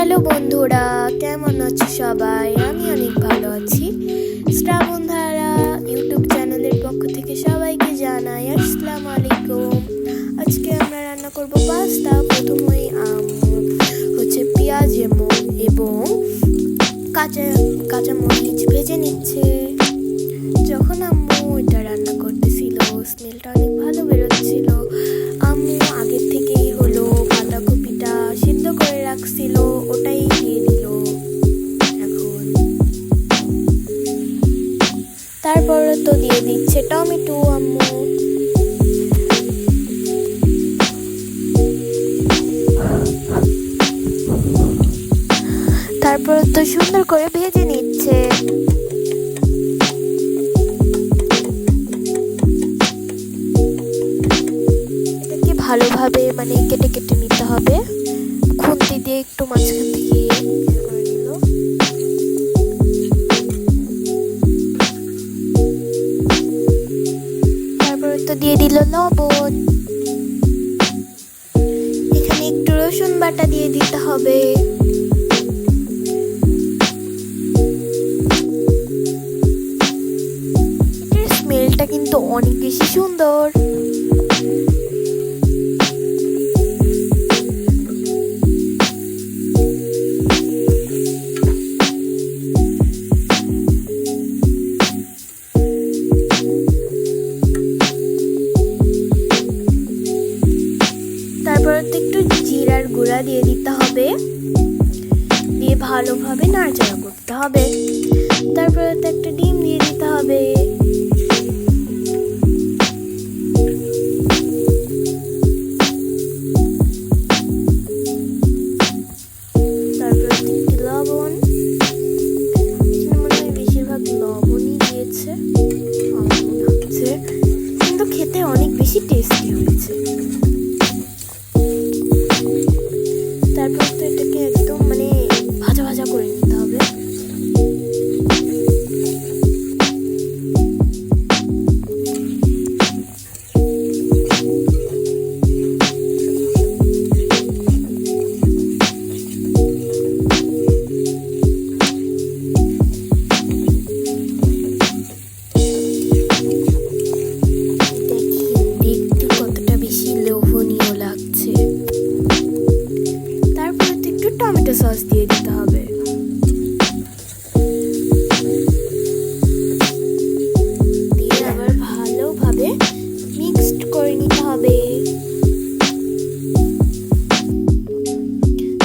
Hello বন্ধুরা, কেমন আছো সবাই? আমি অনেক ভালো আছি। শ্রাবণধারা ইউটিউব চ্যানেলের পক্ষ থেকে সবাইকে জানাই আসসালামু আলাইকুম। আজকে আমরা রান্না করব পাস্তা। প্রথমেই হচ্ছে পেঁয়াজ এবং কাঁচা মরিচ ভেজে নিচ্ছে। যখন আম্মু এটা রান্না করতেছিল, স্মেলটা অনেক ভালো বেরোচ্ছিল। আম্মু আগের থেকেই হলো বাঁধাকপিটা সিদ্ধ করে রাখছিল, ওটাই দিয়ে দিল এখন। তারপরে তো দিয়ে দিচ্ছে টমেটো আম্মু। তারপর তো সুন্দর করে ভেজে নিচ্ছে। এটাকে ভালোভাবে কেটে কেটে নিতে হবে। খুন্তি দিয়ে একটু মাঝখান থেকে করে নিল। তারপরে তো দিয়ে দিল লবণ। এখানে একটু রসুন বাটা দিয়ে দিতে হবে। এটার স্মেলটা কিন্তু অনেক বেশি সুন্দর। তারপরে তো একটু জিরার গুঁড়া দিয়ে দিতে হবে, দিয়ে ভালোভাবে নাড়াচাড়া করতে হবে। তারপরে তো একটা ডিম দিয়ে দিতে হবে। তারপরে তো একটু লবণ, এখানে মনে হয় বেশিরভাগ লবণই দিয়েছে আমার মনে হচ্ছে, কিন্তু খেতে অনেক বেশি টেস্টি হয়েছে। তারপর তো এটাকে একদম ভাজা ভাজা করে নিতে হবে। দেখতে কতটা বেশি লোভনীয় লাগছে। টমেটো সস দিয়ে দিতে হবে। দিয়ে আবার ভালোভাবে মিক্সড করে নিতে হবে।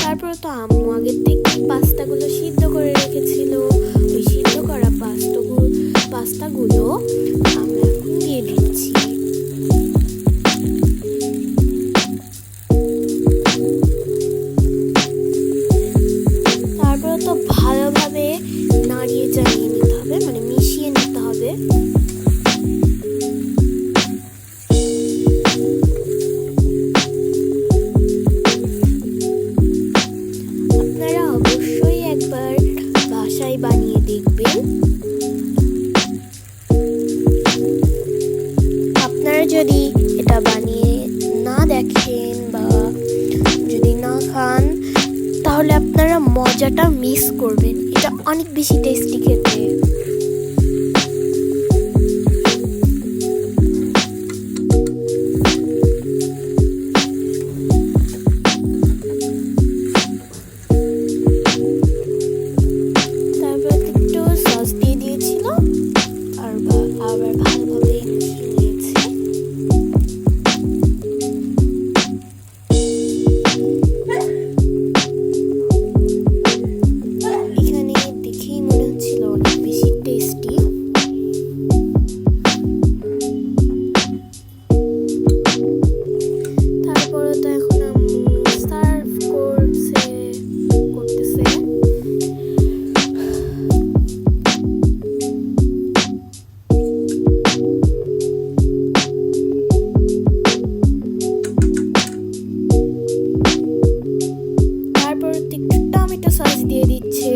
তারপর তো আম্মু আগের থেকে পাস্তাগুলো সিদ্ধ করে রেখেছিল। ওই সিদ্ধ করা পাস্তাগুলো আমরা এখন দিয়ে দিচ্ছি। তো ভালোভাবে নাড়িয়ে চাড়িয়ে নিতে হবে, মিশিয়ে নিতে হবে। আপনারা অবশ্যই একবার বাসায় বানিয়ে দেখবেন। আপনারা যদি এটা বানিয়ে না দেখেন বা যদি না খান, তাহলে আপনারা মজাটা মিস করবেন। এটা অনেক বেশি টেস্টি খেতে। তারপর একটু সস দিয়ে দিয়েছিল আর আবার ভালোভাবে মিশিয়ে নিয়েছে। টমেটো সস দিয়ে দিচ্ছে।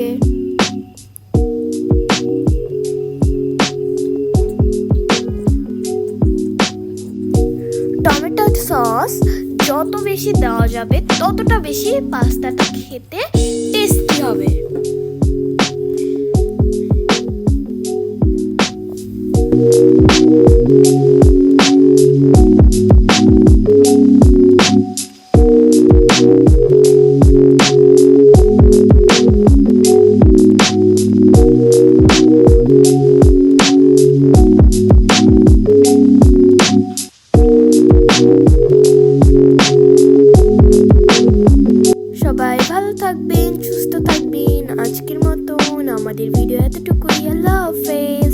টমেটো সস যত বেশি দেওয়া যাবে ততটা বেশি পাস্তাটা খেতে আমাদের ভিডিও এতটুকুই। আল্লাহ হাফেজ।